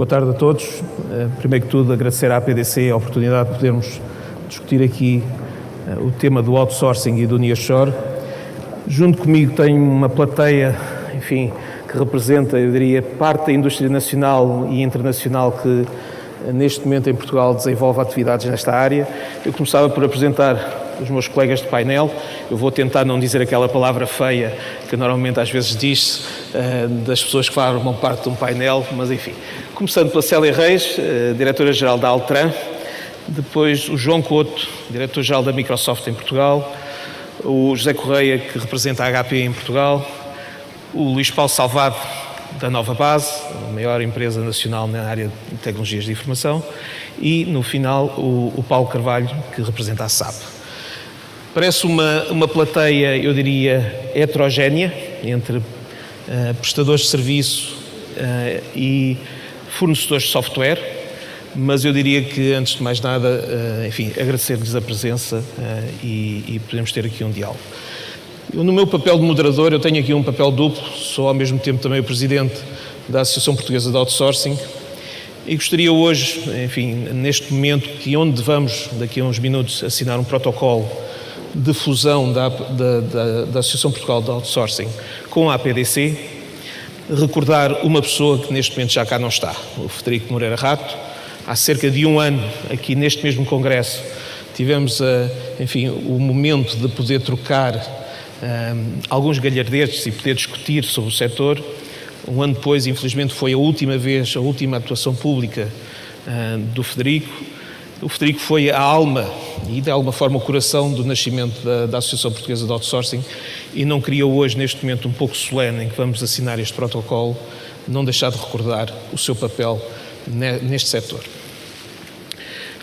Boa tarde a todos. Primeiro que tudo, agradecer à APDC a oportunidade de podermos discutir aqui o tema do outsourcing e do nearshore. Junto comigo tenho uma plateia, enfim, que representa, eu diria, parte da indústria nacional e internacional que neste momento em Portugal desenvolve atividades nesta área. Eu começava por apresentar os meus colegas de painel. Eu vou tentar não dizer aquela palavra feia que normalmente às vezes diz das pessoas que formam parte de um painel, mas enfim. Começando pela Célia Reis, diretora-geral da Altran, depois o João Couto, diretor-geral da Microsoft em Portugal, o José Correia, que representa a HP em Portugal, o Luís Paulo Salvado, da Nova Base, a maior empresa nacional na área de tecnologias de informação, e, no final, o Paulo Carvalho, que representa a SAP. Parece uma plateia, eu diria, heterogénea, entre prestadores de serviço e fornecedores de software, mas eu diria que, antes de mais nada, enfim, agradecer-lhes a presença e podemos ter aqui um diálogo. Eu, no meu papel de moderador, eu tenho aqui um papel duplo, sou ao mesmo tempo também o presidente da Associação Portuguesa de Outsourcing e gostaria hoje, enfim, neste momento, que onde vamos, daqui a uns minutos, assinar um protocolo de fusão da Associação Portugal de Outsourcing com a APDC, recordar uma pessoa que neste momento já cá não está, o Frederico Moreira Rato. Há cerca de um ano, aqui neste mesmo congresso, tivemos, enfim, o momento de poder trocar alguns galhardetes e poder discutir sobre o setor. Um ano depois, infelizmente, foi a última vez, a última atuação pública do Frederico. O Frederico foi a alma e, de alguma forma, o coração do nascimento da Associação Portuguesa de Outsourcing e não queria hoje, neste momento um pouco solene em que vamos assinar este protocolo, não deixar de recordar o seu papel neste setor.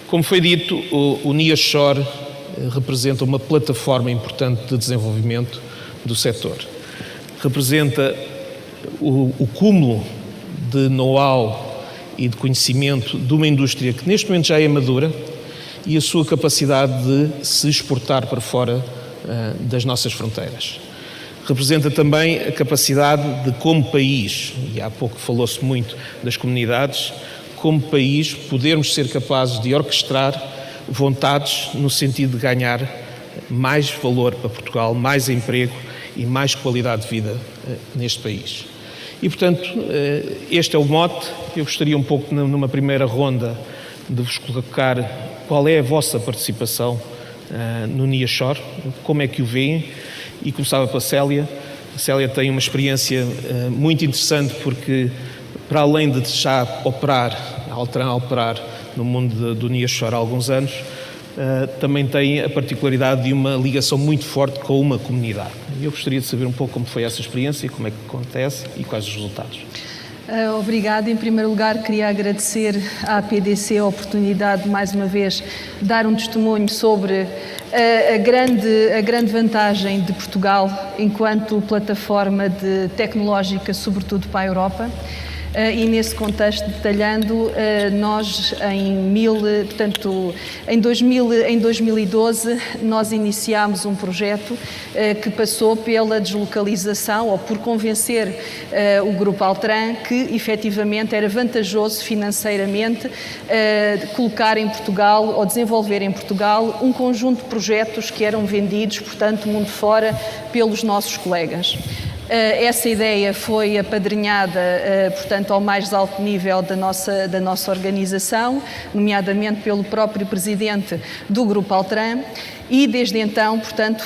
Como foi dito, o nearshore representa uma plataforma importante de desenvolvimento do setor. Representa o cúmulo de know-how e de conhecimento de uma indústria que neste momento já é madura e a sua capacidade de se exportar para fora das nossas fronteiras. Representa também a capacidade de, como país, e há pouco falou-se muito das comunidades, como país podermos ser capazes de orquestrar vontades no sentido de ganhar mais valor para Portugal, mais emprego e mais qualidade de vida neste país. E, portanto, este é o mote. Eu gostaria um pouco, numa primeira ronda, de vos colocar qual é a vossa participação no nearshore, como é que o veem, e começava pela Célia. A Célia tem uma experiência muito interessante porque, para além de já operar, a Altran operar no mundo do nearshore há alguns anos, também tem a particularidade de uma ligação muito forte com uma comunidade. Eu gostaria de saber um pouco como foi essa experiência, como é que acontece e quais os resultados. Obrigada. Em primeiro lugar, queria agradecer à APDC a oportunidade de, mais uma vez, dar um testemunho sobre a grande vantagem de Portugal enquanto plataforma tecnológica, sobretudo para a Europa. E nesse contexto, detalhando, nós em 2012 nós iniciámos um projeto que passou pela deslocalização ou por convencer o Grupo Altran que efetivamente era vantajoso financeiramente colocar em Portugal ou desenvolver em Portugal um conjunto de projetos que eram vendidos, portanto, mundo fora, pelos nossos colegas. Essa ideia foi apadrinhada, portanto, ao mais alto nível da nossa organização, nomeadamente pelo próprio presidente do Grupo Altran, e desde então, portanto,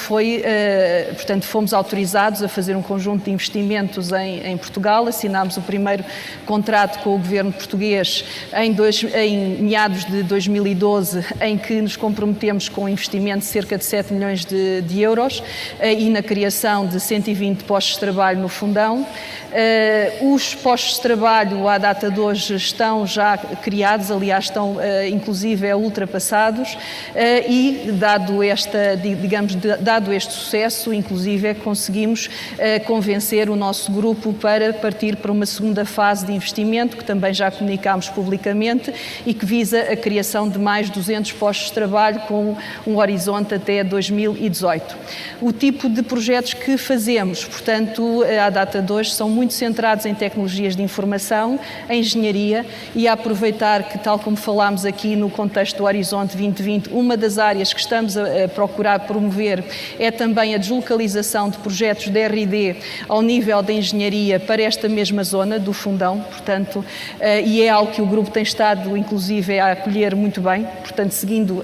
fomos autorizados a fazer um conjunto de investimentos em Portugal. Assinámos o primeiro contrato com o governo português em meados de 2012, em que nos comprometemos com um investimento de cerca de 7 milhões de euros e na criação de 120 postos de trabalho no Fundão. Os postos de trabalho, à data de hoje, estão já criados, aliás, estão inclusive ultrapassados, e dado dado este sucesso, inclusive conseguimos convencer o nosso grupo para partir para uma segunda fase de investimento, que também já comunicámos publicamente, e que visa a criação de mais 200 postos de trabalho com um horizonte até 2018. O tipo de projetos que fazemos, portanto, à data de hoje, são muito centrados em tecnologias de informação, em engenharia, e a aproveitar que, tal como falámos aqui no contexto do Horizonte 2020, uma das áreas que estamos a procurar promover é também a deslocalização de projetos de R&D ao nível da engenharia para esta mesma zona do Fundão, portanto, e é algo que o grupo tem estado, inclusive, a acolher muito bem, portanto, seguindo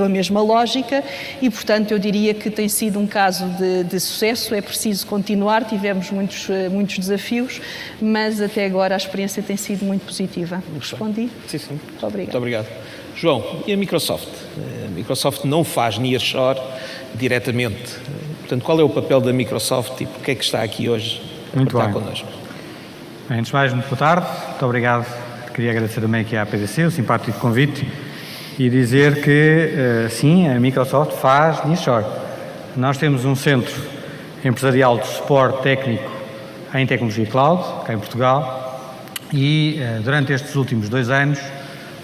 a mesma lógica, e, portanto, eu diria que tem sido um caso de sucesso. É preciso continuar, tivemos muitos desafios, mas até agora a experiência tem sido muito positiva. Respondi? Sim. Muito obrigado. Muito obrigado. João, e a Microsoft? A Microsoft não faz nearshore diretamente. Portanto, qual é o papel da Microsoft e porquê é que está aqui hoje a estar connosco? Antes de mais, muito boa tarde. Muito obrigado. Queria agradecer também aqui à PDC o simpático convite e dizer que, sim, a Microsoft faz nearshore. Nós temos um centro empresarial de suporte técnico em tecnologia cloud, cá em Portugal, e durante estes últimos 2 anos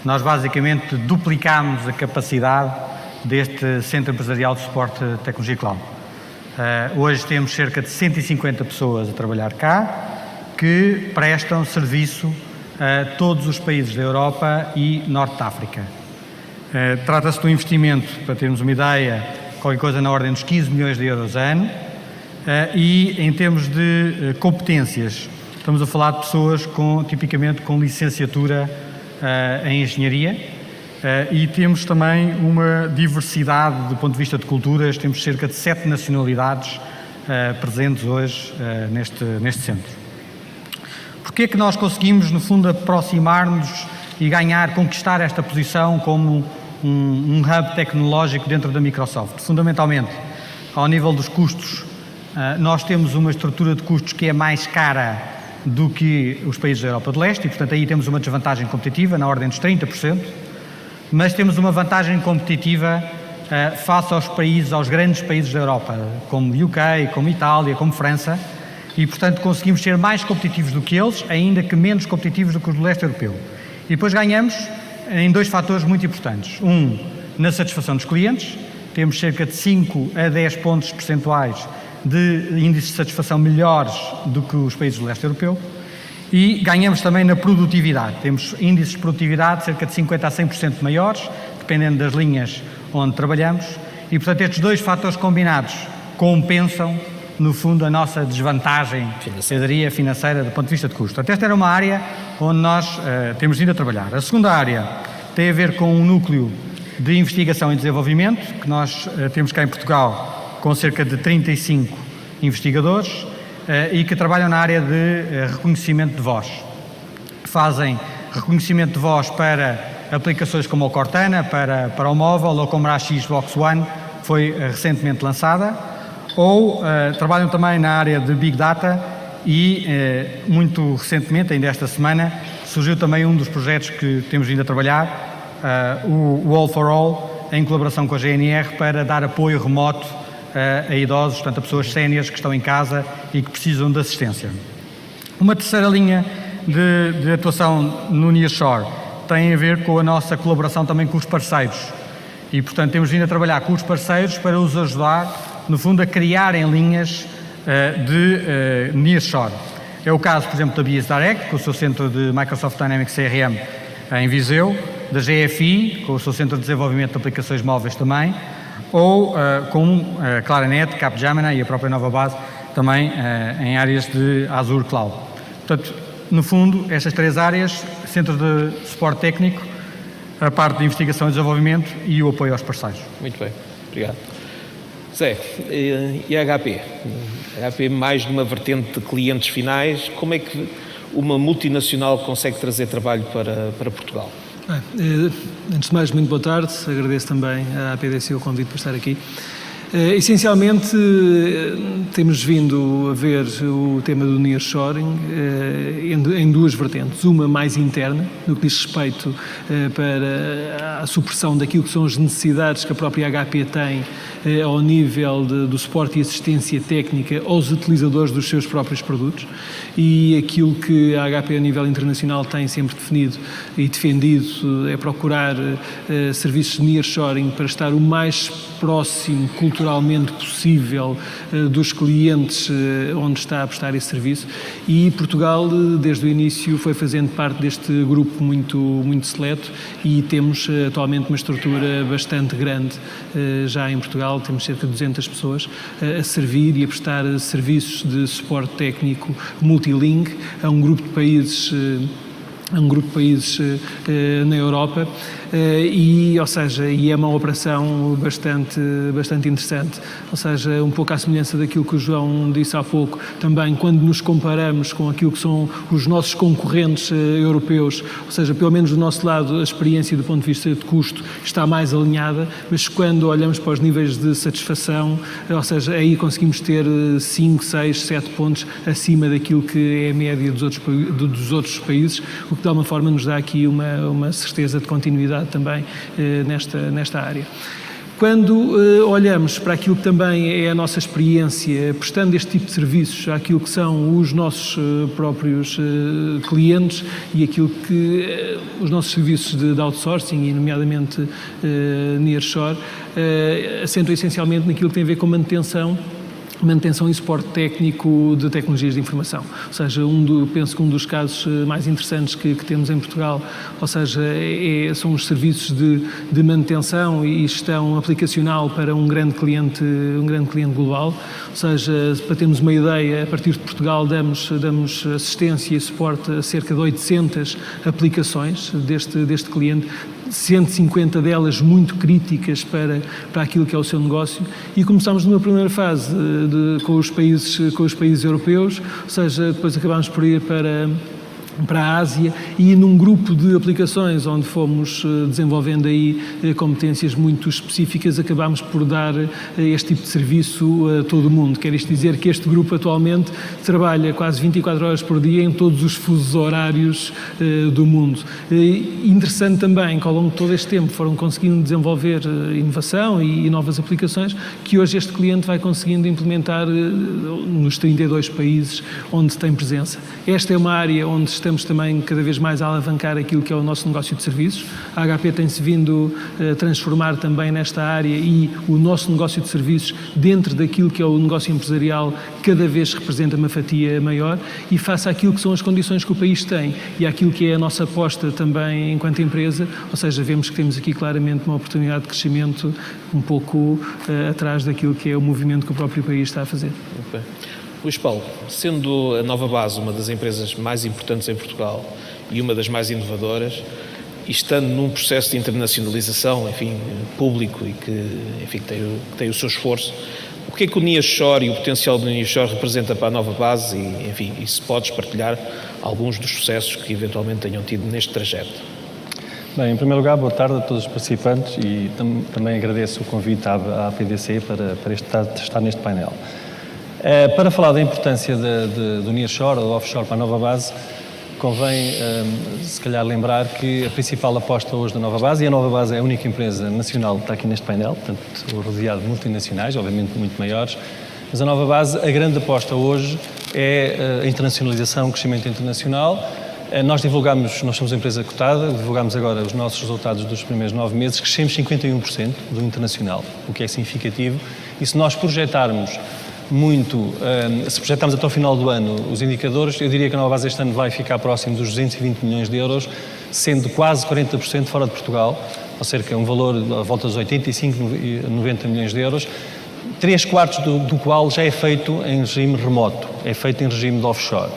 nós basicamente duplicámos a capacidade deste centro empresarial de suporte de tecnologia cloud. Hoje temos cerca de 150 pessoas a trabalhar cá que prestam serviço a todos os países da Europa e Norte de África. Trata-se de um investimento, para termos uma ideia, qualquer coisa na ordem dos 15 milhões de euros a ano, e em termos de competências, estamos a falar de pessoas tipicamente com licenciatura em engenharia, e temos também uma diversidade do ponto de vista de culturas. Temos cerca de 7 nacionalidades presentes hoje neste centro. Porquê é que nós conseguimos, no fundo, aproximar-nos e conquistar esta posição como um hub tecnológico dentro da Microsoft? Fundamentalmente, ao nível dos custos, nós temos uma estrutura de custos que é mais cara do que os países da Europa de Leste e, portanto, aí temos uma desvantagem competitiva na ordem dos 30%, mas temos uma vantagem competitiva face aos grandes países da Europa, como UK, como Itália, como França, e, portanto, conseguimos ser mais competitivos do que eles, ainda que menos competitivos do que os do leste europeu. E depois ganhamos em 2 fatores muito importantes. Na satisfação dos clientes, temos cerca de 5 a 10 pontos percentuais de índices de satisfação melhores do que os países do leste europeu, e ganhamos também na produtividade. Temos índices de produtividade cerca de 50% a 100% maiores, dependendo das linhas onde trabalhamos, e, portanto, estes 2 fatores combinados compensam, no fundo, a nossa desvantagem financeira do ponto de vista de custo. Portanto, esta era uma área onde nós temos vindo a trabalhar. A segunda área tem a ver com um núcleo de investigação e desenvolvimento, que nós temos cá em Portugal, com cerca de 35 investigadores, e que trabalham na área de reconhecimento de voz. Fazem reconhecimento de voz para aplicações como o Cortana, para o móvel, ou como a Xbox One, foi recentemente lançada, ou trabalham também na área de Big Data e, muito recentemente, ainda esta semana, surgiu também um dos projetos que temos vindo a trabalhar, o All for All, em colaboração com a GNR, para dar apoio remoto a idosos, portanto, a pessoas séniores que estão em casa e que precisam de assistência. Uma terceira linha de atuação no nearshore tem a ver com a nossa colaboração também com os parceiros. E, portanto, temos vindo a trabalhar com os parceiros para os ajudar, no fundo, a criarem linhas de nearshore. É o caso, por exemplo, da BS Direct, com o seu centro de Microsoft Dynamics CRM em Viseu, da GFI, com o seu centro de desenvolvimento de aplicações móveis também, ou com a Claranet, Capgemini e a própria Nova Base, também em áreas de Azure Cloud. Portanto, no fundo, estas 3 áreas, centro de suporte técnico, a parte de investigação e desenvolvimento e o apoio aos parceiros. Muito bem, obrigado. Zé, e a HP? A HP mais numa vertente de clientes finais, como é que uma multinacional consegue trazer trabalho para Portugal? Antes de mais, muito boa tarde, agradeço também à PDC o convite por estar aqui. Essencialmente, temos vindo a ver o tema do nearshoring em duas vertentes. Uma mais interna, no que diz respeito para a supressão daquilo que são as necessidades que a própria HP tem ao nível do suporte e assistência técnica aos utilizadores dos seus próprios produtos, e aquilo que a HP a nível internacional tem sempre definido e defendido é procurar serviços de nearshoring para estar o mais próximo culturalmente possível dos clientes onde está a prestar esse serviço, e Portugal desde o início foi fazendo parte deste grupo muito seleto, e temos atualmente uma estrutura bastante grande já em Portugal. Temos cerca de 200 pessoas a servir e a prestar serviços de suporte técnico multilingue a um grupo de países na Europa, e é uma operação bastante interessante. Ou seja, um pouco à semelhança daquilo que o João disse há pouco, também quando nos comparamos com aquilo que são os nossos concorrentes europeus, ou seja, pelo menos do nosso lado a experiência do ponto de vista de custo está mais alinhada, mas quando olhamos para os níveis de satisfação, ou seja, aí conseguimos ter 5, 6, 7 pontos acima daquilo que é a média dos outros países, o que de alguma forma nos dá aqui uma certeza de continuidade também nesta área. Quando olhamos para aquilo que também é a nossa experiência prestando este tipo de serviços àquilo que são os nossos próprios clientes e aquilo que os nossos serviços de outsourcing, e nomeadamente nearshore, acentuam essencialmente naquilo que tem a ver com manutenção e suporte técnico de tecnologias de informação. Ou seja, penso que um dos casos mais interessantes que temos em Portugal, ou seja, são os serviços de manutenção e gestão aplicacional para um grande cliente global. Ou seja, para termos uma ideia, a partir de Portugal damos assistência e suporte a cerca de 800 aplicações deste cliente, 150 delas muito críticas para aquilo que é o seu negócio, e começámos numa primeira fase com os países europeus, ou seja, depois acabámos por ir para a Ásia, e num grupo de aplicações onde fomos desenvolvendo aí competências muito específicas, acabámos por dar este tipo de serviço a todo o mundo. Quer isto dizer que este grupo atualmente trabalha quase 24 horas por dia em todos os fusos horários do mundo. Interessante também que ao longo de todo este tempo foram conseguindo desenvolver inovação e novas aplicações que hoje este cliente vai conseguindo implementar nos 32 países onde tem presença. Esta é uma área onde estamos também cada vez mais a alavancar aquilo que é o nosso negócio de serviços. A HP tem-se vindo a transformar também nesta área, e o nosso negócio de serviços, dentro daquilo que é o negócio empresarial, cada vez representa uma fatia maior, e face àquilo que são as condições que o país tem e àquilo que é a nossa aposta também enquanto empresa, ou seja, vemos que temos aqui claramente uma oportunidade de crescimento um pouco atrás daquilo que é o movimento que o próprio país está a fazer. Okay. Luís Paulo, sendo a Nova Base uma das empresas mais importantes em Portugal e uma das mais inovadoras, e estando num processo de internacionalização, público, e que tem o seu esforço, o que é que o nearshore e o potencial do nearshore representa para a Nova Base, e se podes partilhar alguns dos sucessos que eventualmente tenham tido neste trajeto? Bem, em primeiro lugar, boa tarde a todos os participantes, e também agradeço o convite à PDC para estar neste painel. Para falar da importância do nearshore ou do offshore para a Nova Base, convém, se calhar, lembrar que a principal aposta hoje da Nova Base, e a Nova Base é a única empresa nacional que está aqui neste painel, portanto, rodeado de multinacionais, obviamente muito maiores, mas a Nova Base, a grande aposta hoje é a internacionalização, o crescimento internacional. Nós somos uma empresa cotada, divulgamos agora os nossos resultados dos primeiros 9 meses, crescemos 51% do internacional, o que é significativo, e se nós projetarmos se projetarmos até ao final do ano os indicadores, eu diria que a Nova Base este ano vai ficar próximo dos 220 milhões de euros, sendo quase 40% fora de Portugal, ou cerca um valor à volta dos 85, 90 milhões de euros, 3/4 do qual já é feito em regime remoto, é feito em regime de offshore.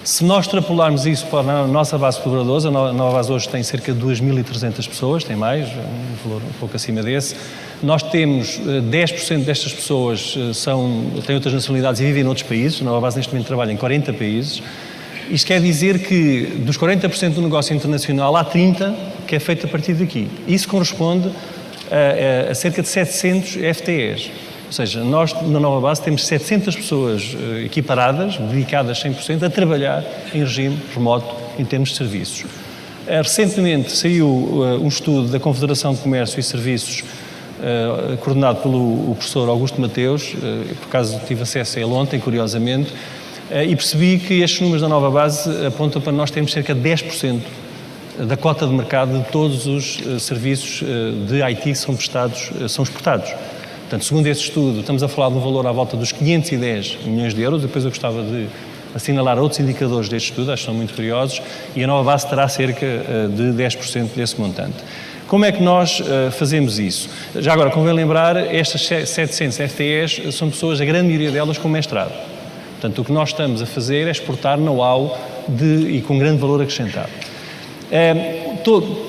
Se nós extrapolarmos isso para a nossa base de colaboradores, a Nova Base hoje tem cerca de 2.300 pessoas, tem mais, um valor um pouco acima desse. Nós temos 10% destas pessoas têm outras nacionalidades e vivem em outros países. A Nova Base neste momento trabalha em 40 países. Isto quer dizer que dos 40% do negócio internacional há 30% que é feito a partir daqui. Isso corresponde a cerca de 700 FTEs. Ou seja, nós na Nova Base temos 700 pessoas equiparadas, dedicadas 100% a trabalhar em regime remoto em termos de serviços. Recentemente saiu um estudo da Confederação de Comércio e Serviços, coordenado pelo professor Augusto Mateus, por acaso tive acesso a ele ontem, curiosamente, e percebi que estes números da Nova Base apontam para nós termos cerca de 10% da cota de mercado de todos os serviços de IT que são prestados, são exportados. Portanto, segundo esse estudo, estamos a falar de um valor à volta dos 510 milhões de euros. Depois eu gostava de assinalar outros indicadores deste estudo, acho que são muito curiosos, e a Nova Base terá cerca de 10% desse montante. Como é que nós fazemos isso? Já agora, convém lembrar, estas 700 FTEs são pessoas, a grande maioria delas, com mestrado. Portanto, o que nós estamos a fazer é exportar know-how e com grande valor acrescentado.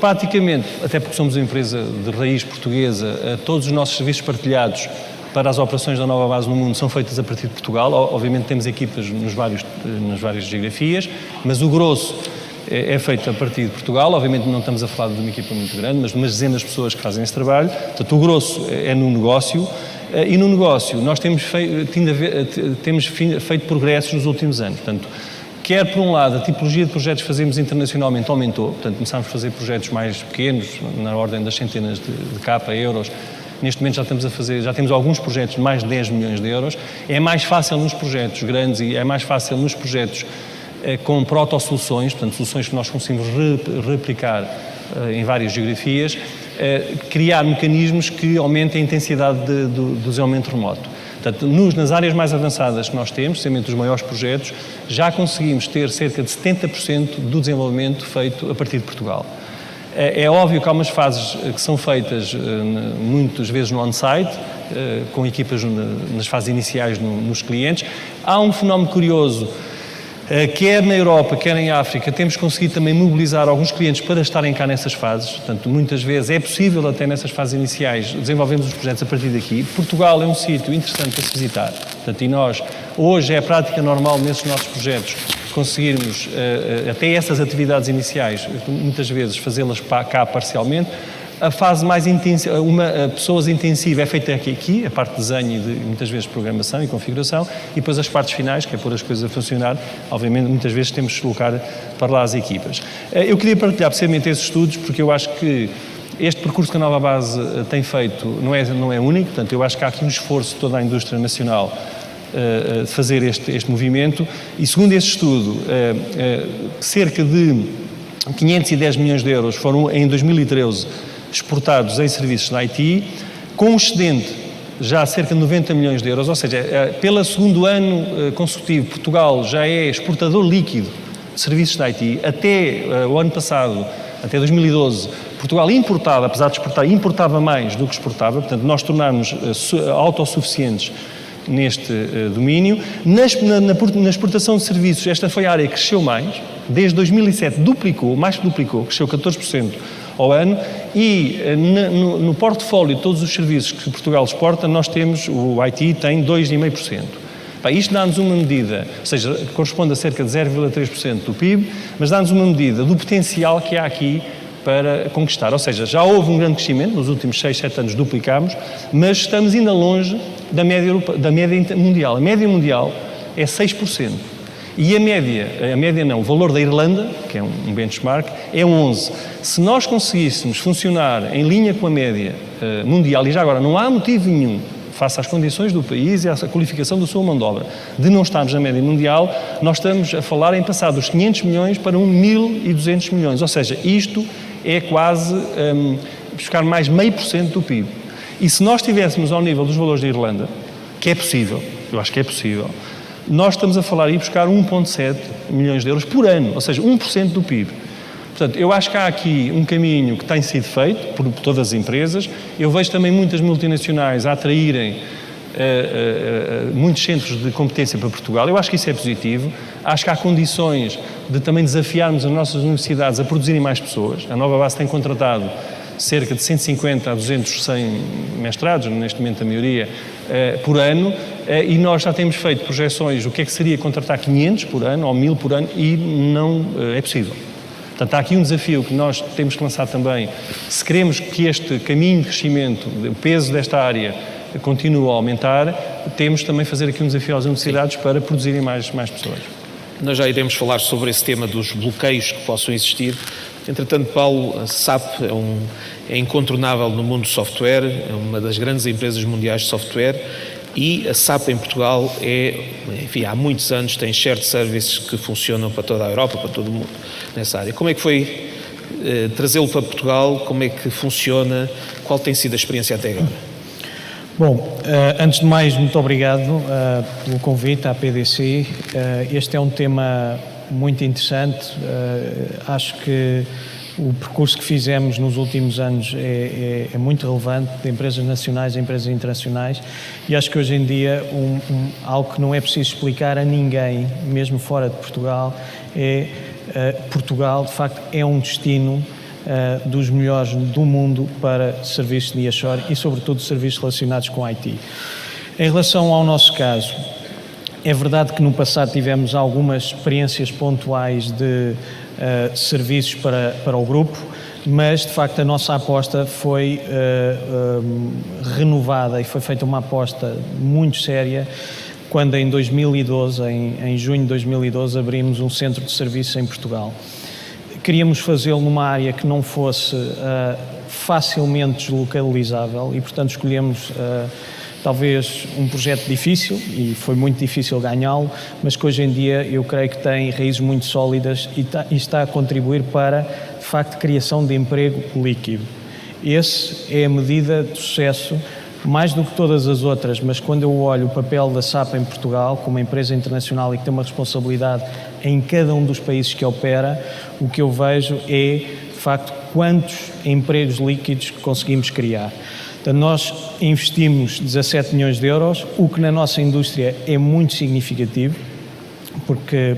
Praticamente, até porque somos uma empresa de raiz portuguesa, todos os nossos serviços partilhados para as operações da Nova Base no mundo são feitas a partir de Portugal. Obviamente temos equipas nas várias geografias, mas o grosso é feito a partir de Portugal. Obviamente não estamos a falar de uma equipa muito grande, mas de umas dezenas de pessoas que fazem esse trabalho. Portanto, o grosso é no negócio. E no negócio nós temos feito progressos nos últimos anos. Portanto, quer por um lado a tipologia de projetos que fazemos internacionalmente aumentou, portanto começámos a fazer projetos mais pequenos, na ordem das centenas de capa, euros. Neste momento já temos alguns projetos de mais de 10 milhões de euros. É mais fácil nos projetos grandes e é mais fácil nos projetos com proto-soluções, portanto soluções que nós conseguimos replicar em várias geografias, criar mecanismos que aumentem a intensidade do desenvolvimento remoto. Portanto, nas áreas mais avançadas que nós temos, especialmente os maiores projetos, já conseguimos ter cerca de 70% do desenvolvimento feito a partir de Portugal. É óbvio que há umas fases que são feitas muitas vezes no on-site, com equipas nas fases iniciais nos clientes. Há um fenómeno curioso, quer na Europa, quer em África, temos conseguido também mobilizar alguns clientes para estarem cá nessas fases. Portanto, muitas vezes é possível, até nessas fases iniciais, desenvolvermos os projetos a partir daqui. Portugal é um sítio interessante para se visitar. Portanto, e nós, hoje é a prática normal nesses nossos projetos, conseguirmos até essas atividades iniciais, muitas vezes fazê-las cá parcialmente. A fase mais intensa, pessoas intensiva é feita aqui, a parte de desenho e muitas vezes programação e configuração, e depois as partes finais, que é pôr as coisas a funcionar, obviamente muitas vezes temos de deslocar para lá as equipas. Eu queria partilhar precisamente esses estudos, porque eu acho que este percurso que a Nova Base tem feito não é único, portanto eu acho que há aqui um esforço de toda a indústria nacional de fazer este movimento, e segundo esse estudo, cerca de 510 milhões de euros foram em 2013 exportados em serviços de IT, com um excedente já cerca de 90 milhões de euros, ou seja, pelo segundo ano consecutivo, Portugal já é exportador líquido de serviços de IT. Até o ano passado, até 2012, Portugal importava, apesar de exportar, importava mais do que exportava, portanto nós tornámos autossuficientes neste domínio. Na exportação de serviços, esta foi a área que cresceu mais, desde 2007 mais que duplicou, cresceu 14% ao ano, e no portfólio de todos os serviços que Portugal exporta, nós temos, o IT tem 2,5%. Isto dá-nos uma medida, ou seja, corresponde a cerca de 0,3% do PIB, mas dá-nos uma medida do potencial que há aqui para conquistar. Ou seja, já houve um grande crescimento, nos últimos 6, 7 anos duplicámos, mas estamos ainda longe da média mundial. A média mundial é 6%. E o valor da Irlanda, que é um benchmark, é 11%. Se nós conseguíssemos funcionar em linha com a média mundial, e já agora não há motivo nenhum, face às condições do país e à qualificação da sua mão de obra, de não estarmos na média mundial, nós estamos a falar em passar dos 500 milhões para 1.200 milhões. Ou seja, isto é quase buscar mais 0,5% do PIB. E se nós estivéssemos ao nível dos valores da Irlanda, que é possível, eu acho que é possível, nós estamos a falar em buscar 1,7 milhões de euros por ano, ou seja, 1% do PIB. Portanto, eu acho que há aqui um caminho que tem sido feito por todas as empresas. Eu vejo também muitas multinacionais a atraírem muitos centros de competência para Portugal. Eu acho que isso é positivo. Acho que há condições de também desafiarmos as nossas universidades a produzirem mais pessoas. A Nova Base tem contratado cerca de 150 a 200 mestrados, neste momento a maioria, por ano, e nós já temos feito projeções do que é que seria contratar 500 por ano ou 1.000 por ano, e não é possível. Portanto, há aqui um desafio que nós temos que lançar também. Se queremos que este caminho de crescimento, o peso desta área continue a aumentar, temos também fazer aqui um desafio às universidades para produzirem mais pessoas. Nós já iremos falar sobre esse tema dos bloqueios que possam existir. Entretanto, Paulo, a SAP é incontornável no mundo do software, é uma das grandes empresas mundiais de software, e a SAP em Portugal há muitos anos tem shared services que funcionam para toda a Europa, para todo o mundo nessa área. Como é que foi trazê-lo para Portugal? Como é que funciona? Qual tem sido a experiência até agora? Bom, antes de mais, muito obrigado pelo convite à PDC. Este é um tema muito interessante. Acho que o percurso que fizemos nos últimos anos é muito relevante, de empresas nacionais a empresas internacionais, e acho que hoje em dia algo que não é preciso explicar a ninguém, mesmo fora de Portugal, Portugal de facto é um destino dos melhores do mundo para serviços de nearshore e sobretudo serviços relacionados com IT. Em relação ao nosso caso, é verdade que no passado tivemos algumas experiências pontuais de serviços para o grupo, mas de facto a nossa aposta foi renovada e foi feita uma aposta muito séria quando em 2012, em junho de 2012, abrimos um centro de serviços em Portugal. Queríamos fazê-lo numa área que não fosse facilmente deslocalizável e, portanto, escolhemos talvez um projeto difícil, e foi muito difícil ganhá-lo, mas que hoje em dia eu creio que tem raízes muito sólidas e está a contribuir para, de facto, a criação de emprego líquido. Esse é a medida de sucesso, mais do que todas as outras, mas quando eu olho o papel da SAP em Portugal, como uma empresa internacional e que tem uma responsabilidade em cada um dos países que opera, o que eu vejo é, de facto, quantos empregos líquidos conseguimos criar. Portanto, nós investimos 17 milhões de euros, o que na nossa indústria é muito significativo, porque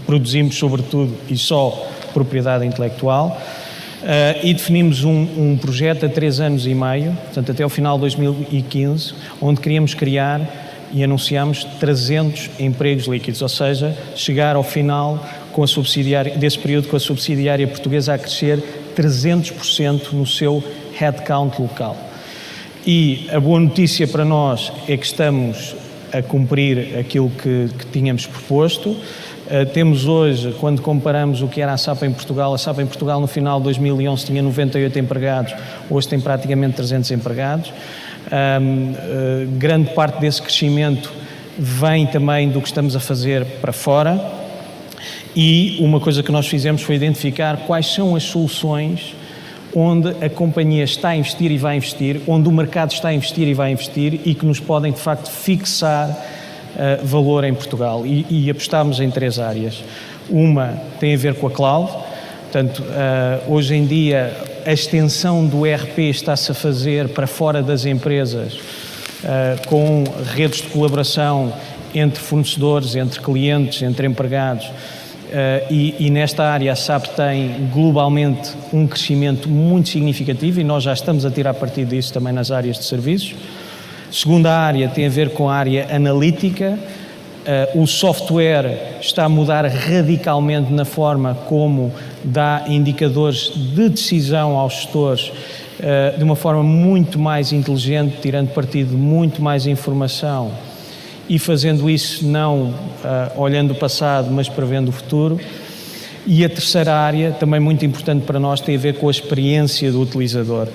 produzimos sobretudo e só propriedade intelectual, e definimos um projeto a 3 anos e meio, portanto até ao final de 2015, onde queríamos criar e anunciámos 300 empregos líquidos, ou seja, chegar ao final com a subsidiária, desse período com a subsidiária portuguesa a crescer 300% no seu headcount local. E a boa notícia para nós é que estamos a cumprir aquilo que tínhamos proposto. Temos hoje, quando comparamos o que era a SAP em Portugal, a SAP em Portugal no final de 2011 tinha 98 empregados, hoje tem praticamente 300 empregados. Grande parte desse crescimento vem também do que estamos a fazer para fora, e uma coisa que nós fizemos foi identificar quais são as soluções onde a companhia está a investir e vai investir, onde o mercado está a investir e vai investir e que nos podem de facto fixar valor em Portugal, e apostámos em 3 áreas. Uma tem a ver com a cloud, portanto, hoje em dia a extensão do ERP está-se a fazer para fora das empresas, com redes de colaboração entre fornecedores, entre clientes, entre empregados, e nesta área a SAP tem globalmente um crescimento muito significativo e nós já estamos a tirar partido disso também nas áreas de serviços. Segunda área tem a ver com a área analítica. O software está a mudar radicalmente na forma como dá indicadores de decisão aos gestores de uma forma muito mais inteligente, tirando partido de muito mais informação e fazendo isso não olhando o passado, mas prevendo o futuro. E a terceira área, também muito importante para nós, tem a ver com a experiência do utilizador,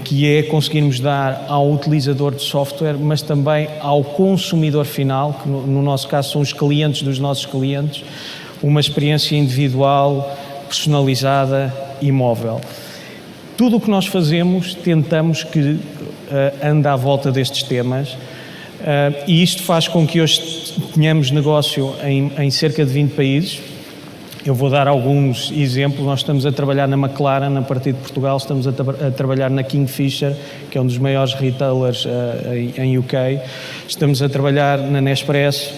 que é conseguirmos dar ao utilizador de software, mas também ao consumidor final, que no nosso caso são os clientes dos nossos clientes, uma experiência individual, personalizada e móvel. Tudo o que nós fazemos, tentamos que ande à volta destes temas, e isto faz com que hoje tenhamos negócio em cerca de 20 países. Eu vou dar alguns exemplos. Nós estamos a trabalhar na McLaren, a partir de Portugal, estamos a trabalhar na Kingfisher, que é um dos maiores retailers em UK, estamos a trabalhar na Nespresso,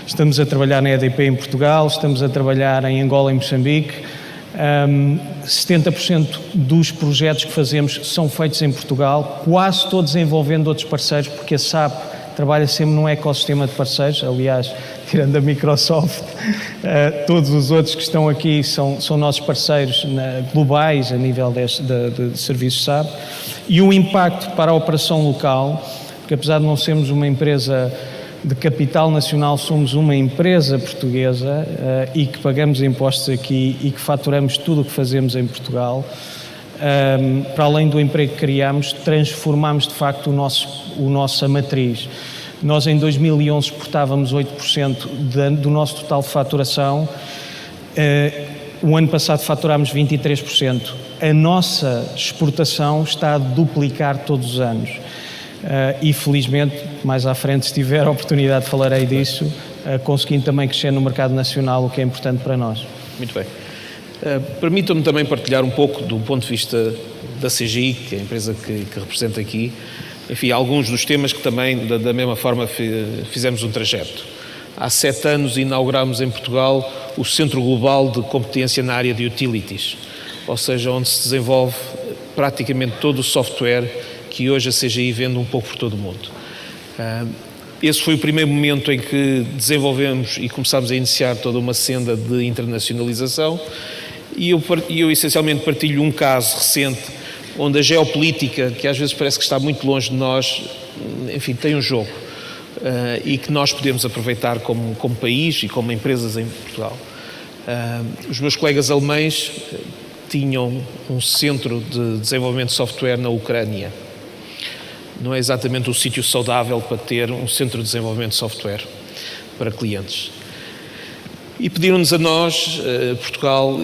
estamos a trabalhar na EDP em Portugal, estamos a trabalhar em Angola e Moçambique. 70% dos projetos que fazemos são feitos em Portugal, quase todos envolvendo outros parceiros, porque a SAP trabalha sempre num ecossistema de parceiros, aliás, tirando a Microsoft, todos os outros que estão aqui são nossos parceiros globais a nível de serviços SAP, e o impacto para a operação local, porque apesar de não sermos uma empresa de capital nacional, somos uma empresa portuguesa e que pagamos impostos aqui e que faturamos tudo o que fazemos em Portugal. Para além do emprego que criamos, transformamos de facto a nossa matriz. Nós em 2011 exportávamos 8% do nosso total de faturação, o ano passado faturámos 23%. A nossa exportação está a duplicar todos os anos. E felizmente, mais à frente, se tiver a oportunidade, falarei disso, conseguindo também crescer no mercado nacional, o que é importante para nós. Muito bem. Permitam-me também partilhar um pouco do ponto de vista da CGI, que é a empresa que represento aqui, enfim, alguns dos temas que também, da mesma forma, fizemos um trajeto. Há 7 anos inaugurámos em Portugal o Centro Global de Competência na área de Utilities, ou seja, onde se desenvolve praticamente todo o software que hoje a CGI vende um pouco por todo o mundo. Esse foi o primeiro momento em que desenvolvemos e começámos a iniciar toda uma senda de internacionalização, e eu essencialmente partilho um caso recente onde a geopolítica, que às vezes parece que está muito longe de nós, enfim, tem um jogo e que nós podemos aproveitar como país e como empresas em Portugal. Os meus colegas alemães tinham um centro de desenvolvimento de software na Ucrânia. Não é exatamente o sítio saudável para ter um centro de desenvolvimento de software para clientes. E pediram-nos a nós, Portugal,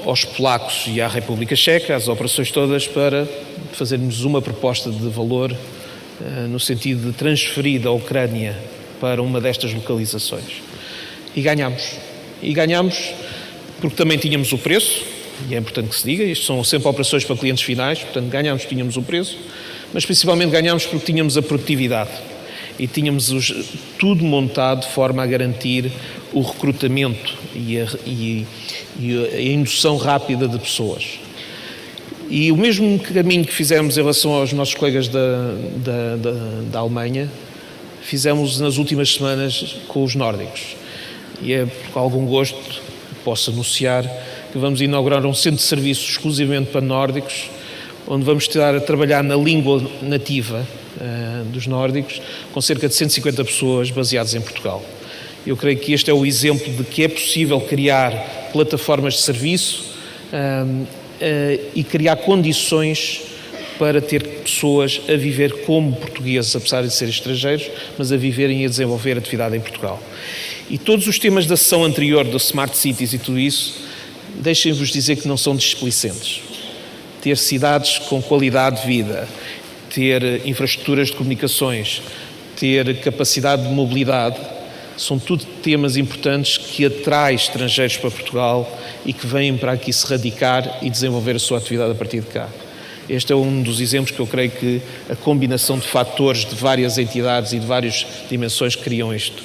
aos polacos e à República Checa, às operações todas, para fazermos uma proposta de valor no sentido de transferir da Ucrânia para uma destas localizações. E ganhámos. E ganhámos porque também tínhamos o preço, e é importante que se diga, isto são sempre operações para clientes finais, portanto ganhámos, tínhamos o preço, mas principalmente ganhámos porque tínhamos a produtividade e tínhamos tudo montado de forma a garantir o recrutamento e a indução rápida de pessoas. E o mesmo caminho que fizemos em relação aos nossos colegas da Alemanha, fizemos nas últimas semanas com os nórdicos. E é com algum gosto posso anunciar que vamos inaugurar um centro de serviços exclusivamente para nórdicos, onde vamos estar a trabalhar na língua nativa dos nórdicos, com cerca de 150 pessoas baseadas em Portugal. Eu creio que este é o exemplo de que é possível criar plataformas de serviço e criar condições para ter pessoas a viver como portugueses, apesar de serem estrangeiros, mas a viverem e a desenvolver atividade em Portugal. E todos os temas da sessão anterior, do Smart Cities e tudo isso, deixem-vos dizer que não são displicentes. Ter cidades com qualidade de vida, ter infraestruturas de comunicações, ter capacidade de mobilidade, são tudo temas importantes que atraem estrangeiros para Portugal e que vêm para aqui se radicar e desenvolver a sua atividade a partir de cá. Este é um dos exemplos que eu creio que a combinação de fatores de várias entidades e de várias dimensões criam isto.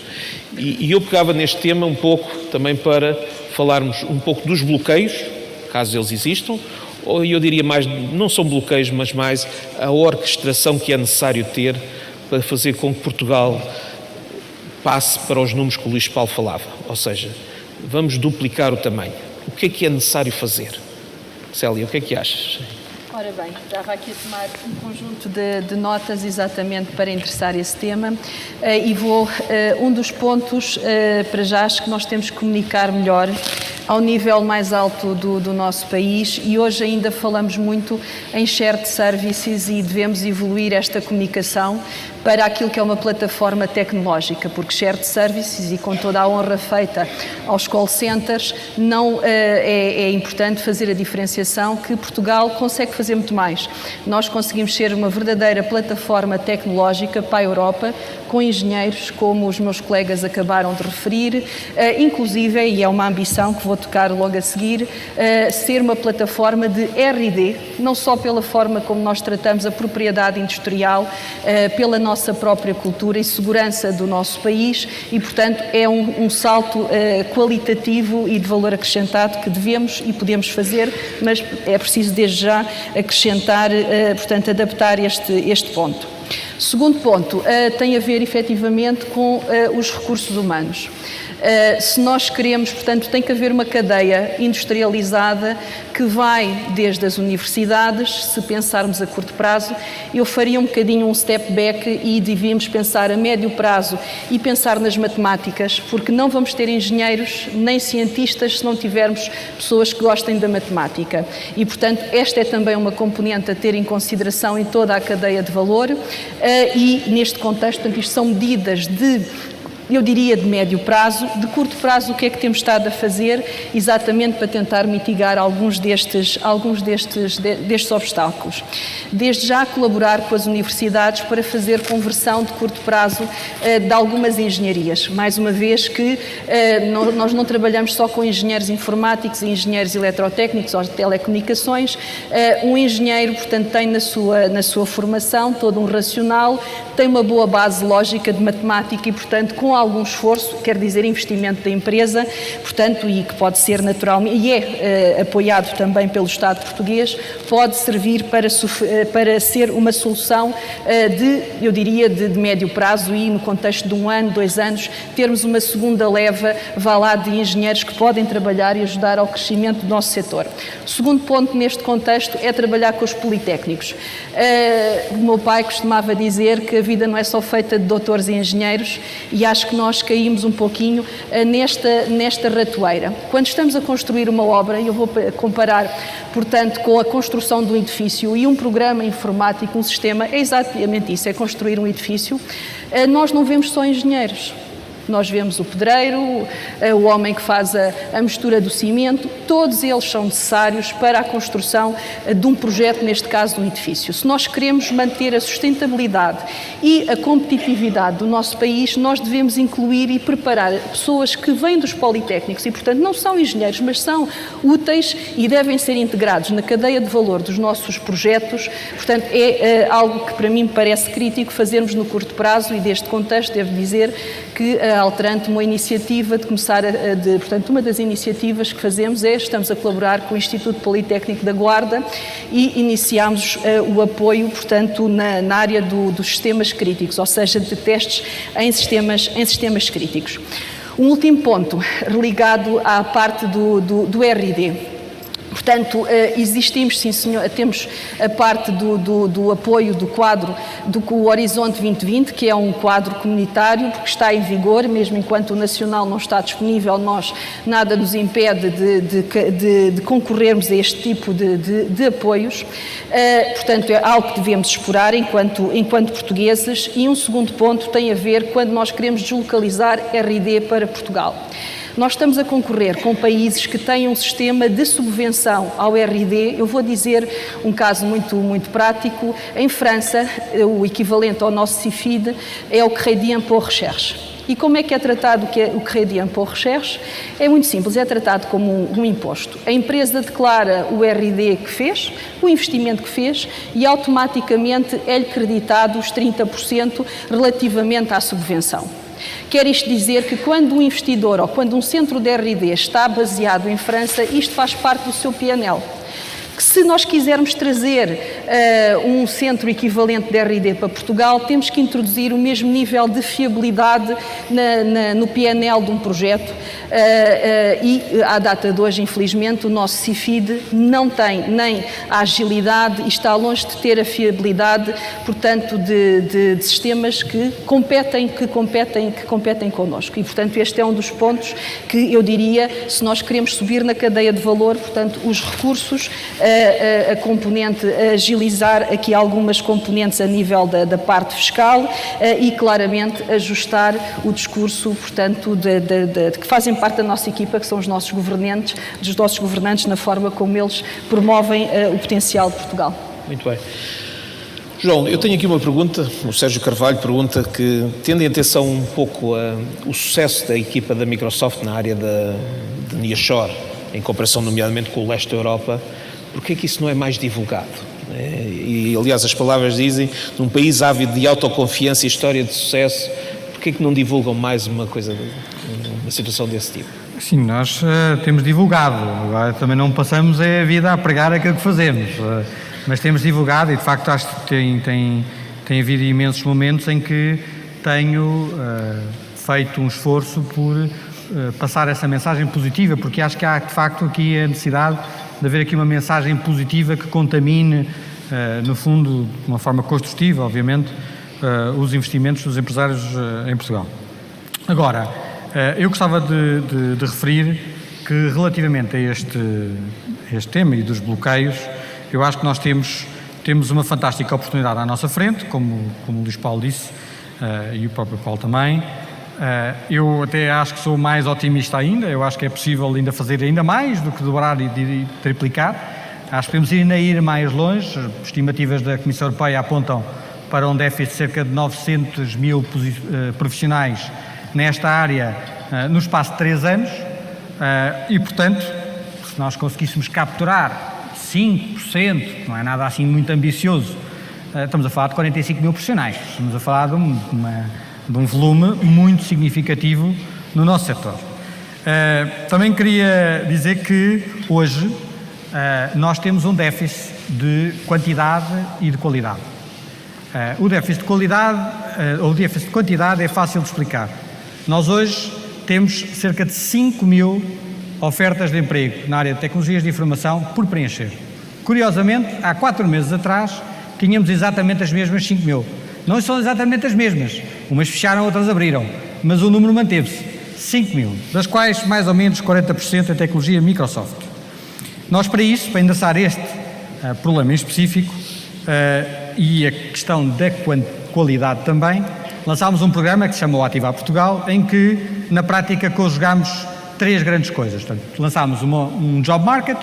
E eu pegava neste tema um pouco também para falarmos um pouco dos bloqueios, caso eles existam, ou eu diria mais, não são bloqueios, mas mais a orquestração que é necessário ter para fazer com que Portugal passe para os números que o Luís Paulo falava. Ou seja, vamos duplicar o tamanho. O que é necessário fazer? Célia, o que é que achas? Ora bem, estava aqui a tomar um conjunto de notas exatamente para endereçar esse tema e vou, um dos pontos para já, acho que nós temos que comunicar melhor ao nível mais alto do nosso país e hoje ainda falamos muito em shared services e devemos evoluir esta comunicação para aquilo que é uma plataforma tecnológica, porque shared services e com toda a honra feita aos call centers, não é importante fazer a diferenciação que Portugal consegue fazer muito mais. Nós conseguimos ser uma verdadeira plataforma tecnológica para a Europa, com engenheiros, como os meus colegas acabaram de referir, inclusive, e é uma ambição que vou tocar logo a seguir, ser uma plataforma de R&D, não só pela forma como nós tratamos a propriedade industrial, pela nossa própria cultura e segurança do nosso país e, portanto, é um salto qualitativo e de valor acrescentado que devemos e podemos fazer, mas é preciso desde já acrescentar, portanto, adaptar este ponto. Segundo ponto, tem a ver efetivamente com os recursos humanos. Se nós queremos, portanto, tem que haver uma cadeia industrializada que vai desde as universidades. Se pensarmos a curto prazo, eu faria um bocadinho um step back e devíamos pensar a médio prazo e pensar nas matemáticas, porque não vamos ter engenheiros nem cientistas se não tivermos pessoas que gostem da matemática. E, portanto, esta é também uma componente a ter em consideração em toda a cadeia de valor e, neste contexto, portanto, isto são medidas eu diria de médio prazo. De curto prazo, o que é que temos estado a fazer exatamente para tentar mitigar alguns destes obstáculos? Desde já colaborar com as universidades para fazer conversão de curto prazo de algumas engenharias. Mais uma vez que nós não trabalhamos só com engenheiros informáticos e engenheiros eletrotécnicos ou de telecomunicações. Um engenheiro, portanto, tem na sua formação todo um racional, tem uma boa base lógica de matemática e, portanto, com algum esforço, quer dizer investimento da empresa, portanto, e que pode ser naturalmente, e é apoiado também pelo Estado português, pode servir para ser uma solução eu diria, de médio prazo e no contexto de 1 ano, 2 anos, termos uma segunda leva, vá lá, de engenheiros que podem trabalhar e ajudar ao crescimento do nosso setor. O segundo ponto neste contexto é trabalhar com os politécnicos. O meu pai costumava dizer que a vida não é só feita de doutores e engenheiros e acho que nós caímos um pouquinho nesta ratoeira. Quando estamos a construir uma obra, eu vou comparar, portanto, com a construção de um edifício e um programa informático, um sistema, é exatamente isso, é construir um edifício. Nós não vemos só engenheiros. Nós vemos o pedreiro, o homem que faz a mistura do cimento, todos eles são necessários para a construção de um projeto, neste caso de um edifício. Se nós queremos manter a sustentabilidade e a competitividade do nosso país, nós devemos incluir e preparar pessoas que vêm dos politécnicos e, portanto, não são engenheiros, mas são úteis e devem ser integrados na cadeia de valor dos nossos projetos. Portanto, é algo que para mim me parece crítico fazermos no curto prazo e, deste contexto, devo dizer que alterante uma iniciativa de começar portanto, uma das iniciativas que fazemos estamos a colaborar com o Instituto Politécnico da Guarda e iniciámos o apoio, portanto, na área dos sistemas críticos, ou seja, de testes em sistemas críticos. Um último ponto, ligado à parte do R&D. Portanto, existimos, sim senhor, temos a parte do apoio do quadro do Horizonte 2020, que é um quadro comunitário, porque está em vigor, mesmo enquanto o nacional não está disponível, nada nos impede de concorrermos a este tipo de apoios. Portanto, é algo que devemos explorar enquanto portugueses. E um segundo ponto tem a ver quando nós queremos deslocalizar R&D para Portugal. Nós estamos a concorrer com países que têm um sistema de subvenção ao R&D. Eu vou dizer um caso muito, muito prático. Em França, o equivalente ao nosso CIFID é o Crédit Impôt Recherche. E como é que é tratado o Crédit Impôt Recherche? É muito simples, é tratado como um imposto. A empresa declara o R&D que fez, o investimento que fez, e automaticamente é-lhe creditado os 30% relativamente à subvenção. Quer isto dizer que quando um investidor ou quando um centro de R&D está baseado em França, isto faz parte do seu PNL. Que se nós quisermos trazer um centro equivalente de R&D para Portugal, temos que introduzir o mesmo nível de fiabilidade no PNL de um projeto e, à data de hoje, infelizmente, o nosso CIFID não tem nem a agilidade e está longe de ter a fiabilidade, portanto, de sistemas que competem connosco. E, portanto, este é um dos pontos que eu diria, se nós queremos subir na cadeia de valor, portanto, os recursos, a componente, agilizar aqui algumas componentes a nível da parte fiscal e, claramente, ajustar o discurso, portanto, que fazem parte da nossa equipa, que são os nossos governantes, na forma como eles promovem o potencial de Portugal. Muito bem. João, eu tenho aqui uma pergunta. O Sérgio Carvalho pergunta que, tendo em atenção um pouco o sucesso da equipa da Microsoft na área de nearshore, em comparação nomeadamente com o leste da Europa, porquê é que isso não é mais divulgado? E, aliás, as palavras dizem, num país ávido de autoconfiança e história de sucesso, porquê é que não divulgam mais uma situação desse tipo? Sim, nós temos divulgado, agora também não passamos a vida a pregar aquilo que fazemos, mas temos divulgado e, de facto, acho que Tem havido imensos momentos em que tenho feito um esforço por passar essa mensagem positiva, porque acho que há, de facto, aqui a necessidade de haver aqui uma mensagem positiva que contamine, no fundo, de uma forma construtiva, obviamente, os investimentos dos empresários em Portugal. Agora, eu gostava de referir que, relativamente a este tema e dos bloqueios, eu acho que nós temos uma fantástica oportunidade à nossa frente, como o Luís Paulo disse, e o próprio Paulo também. Eu até acho que sou mais otimista ainda, eu acho que é possível ainda fazer ainda mais do que dobrar e triplicar. Acho que podemos ainda ir mais longe. Estimativas da Comissão Europeia apontam para um déficit de cerca de 900 mil profissionais nesta área no espaço de 3 anos e, portanto, se nós conseguíssemos capturar 5%, não é nada assim muito ambicioso, estamos a falar de 45 mil profissionais, estamos a falar de um volume muito significativo no nosso setor. Também queria dizer que hoje nós temos um déficit de quantidade e de qualidade. O déficit de qualidade ou o déficit de quantidade é fácil de explicar. Nós hoje temos cerca de 5 mil ofertas de emprego na área de tecnologias de informação por preencher. Curiosamente, há 4 meses atrás, tínhamos exatamente as mesmas 5 mil. Não são exatamente as mesmas. Umas fecharam, outras abriram. Mas o número manteve-se. 5 mil, das quais mais ou menos 40% é tecnologia Microsoft. Nós, para endereçar este problema em específico e a questão da qualidade também, lançámos um programa que se chamou Ativar Portugal, em que, na prática, conjugámos 3 grandes coisas. Portanto, lançámos um job market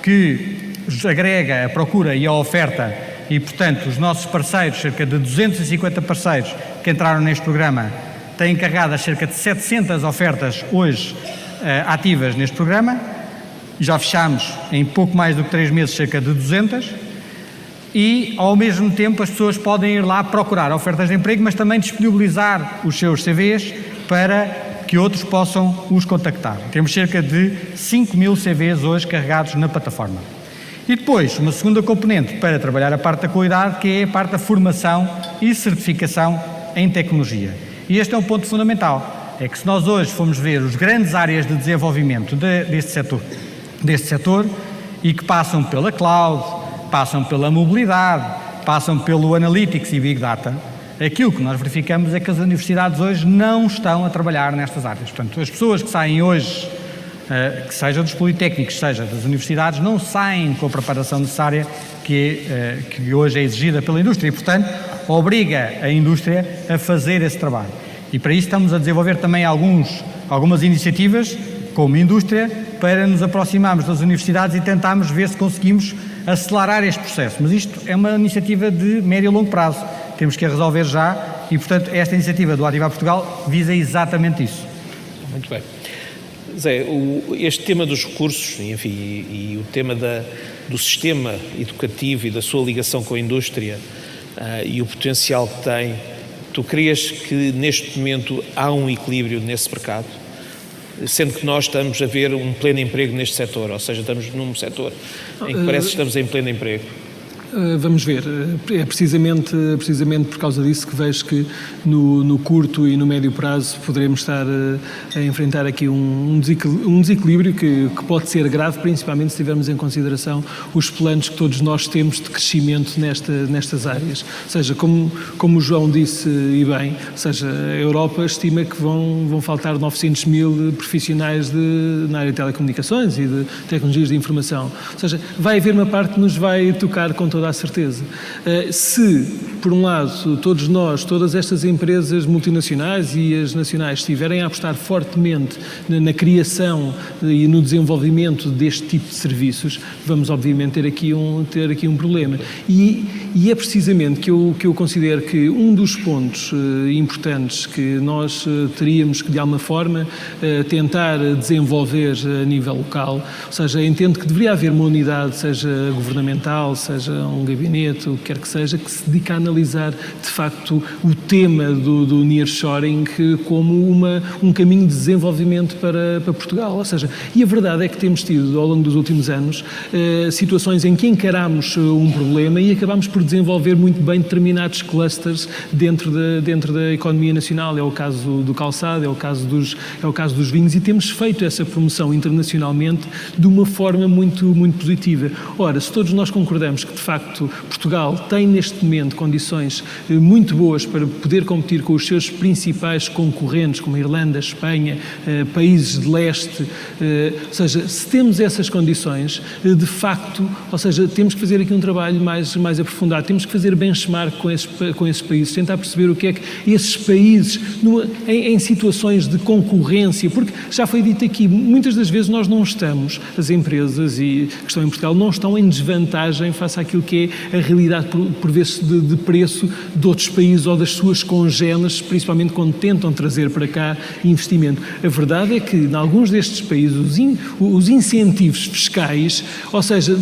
que agrega a procura e a oferta e, portanto, os nossos parceiros, cerca de 250 parceiros que entraram neste programa, têm encarregadas cerca de 700 ofertas hoje ativas neste programa. Já fechámos em pouco mais do que 3 meses cerca de 200 e, ao mesmo tempo, as pessoas podem ir lá procurar ofertas de emprego, mas também disponibilizar os seus CVs para que outros possam os contactar. Temos cerca de 5 mil CVs hoje carregados na plataforma. E depois, uma segunda componente para trabalhar a parte da qualidade, que é a parte da formação e certificação em tecnologia. E este é um ponto fundamental. É que se nós hoje formos ver as grandes áreas de desenvolvimento deste setor e que passam pela cloud, passam pela mobilidade, passam pelo analytics e big data, aquilo que nós verificamos é que as universidades hoje não estão a trabalhar nestas áreas. Portanto, as pessoas que saem hoje, que seja dos politécnicos, seja das universidades, não saem com a preparação necessária que hoje é exigida pela indústria e, portanto, obriga a indústria a fazer esse trabalho. E para isso estamos a desenvolver também algumas iniciativas, como indústria, para nos aproximarmos das universidades e tentarmos ver se conseguimos acelerar este processo. Mas isto é uma iniciativa de médio e longo prazo. Temos que a resolver já e, portanto, esta iniciativa do Ativar Portugal visa exatamente isso. Muito bem. Zé, este tema dos recursos, enfim, e o tema do sistema educativo e da sua ligação com a indústria e o potencial que tem, tu crias que neste momento há um equilíbrio nesse mercado? Sendo que nós estamos a ver um pleno emprego neste setor, ou seja, estamos num setor em que parece que estamos em pleno emprego. Vamos ver, é precisamente por causa disso que vejo que no curto e no médio prazo poderemos estar a enfrentar aqui um desequilíbrio que pode ser grave, principalmente se tivermos em consideração os planos que todos nós temos de crescimento nestas áreas. Ou seja, como o João disse e bem, ou seja, a Europa estima que vão faltar 900 mil profissionais na área de telecomunicações e de tecnologias de informação. Ou seja, vai haver uma parte que nos vai tocar com toda a certeza. Se, por um lado, todas estas empresas multinacionais e as nacionais estiverem a apostar fortemente na criação e no desenvolvimento deste tipo de serviços, vamos obviamente ter aqui um problema. E é precisamente que eu considero que um dos pontos importantes que nós teríamos que, de alguma forma, tentar desenvolver a nível local, ou seja, entendo que deveria haver uma unidade, seja governamental, seja um gabinete, o que quer que seja, que se dedica a analisar, de facto, o tema do nearshoring como um caminho de desenvolvimento para Portugal. Ou seja, e a verdade é que temos tido, ao longo dos últimos anos, situações em que encaramos um problema e acabamos por desenvolver muito bem determinados clusters dentro da economia nacional. É o caso do calçado, é o caso dos vinhos, e temos feito essa promoção internacionalmente de uma forma muito, muito positiva. Ora, se todos nós concordamos que, de facto, Portugal tem neste momento condições muito boas para poder competir com os seus principais concorrentes, como a Irlanda, a Espanha, países de leste, ou seja, se temos essas condições, de facto, ou seja, temos que fazer aqui um trabalho mais aprofundado, temos que fazer benchmark com esses países, tentar perceber o que é que esses países, em situações de concorrência, porque já foi dito aqui, muitas das vezes nós não estamos, as empresas que estão em Portugal não estão em desvantagem face àquilo que é a realidade, por vezes, de preço de outros países ou das suas congêneres, principalmente quando tentam trazer para cá investimento. A verdade é que, em alguns destes países, os incentivos fiscais, ou seja,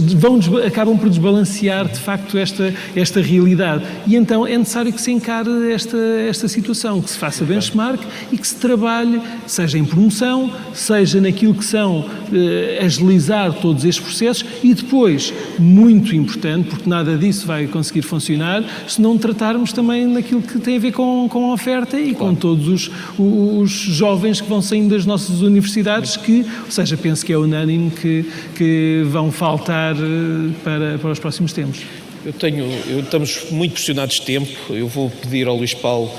acabam por desbalancear, de facto, esta realidade. E então é necessário que se encare esta situação, que se faça benchmark e que se trabalhe, seja em promoção, seja naquilo que são agilizar todos estes processos e depois, muito importante, porque nada disso vai conseguir funcionar se não tratarmos também naquilo que tem a ver com a oferta e com todos os jovens que vão saindo das nossas universidades, ou seja, penso que é unânime que vão faltar para os próximos tempos. Estamos muito pressionados de tempo. Eu vou pedir ao Luís Paulo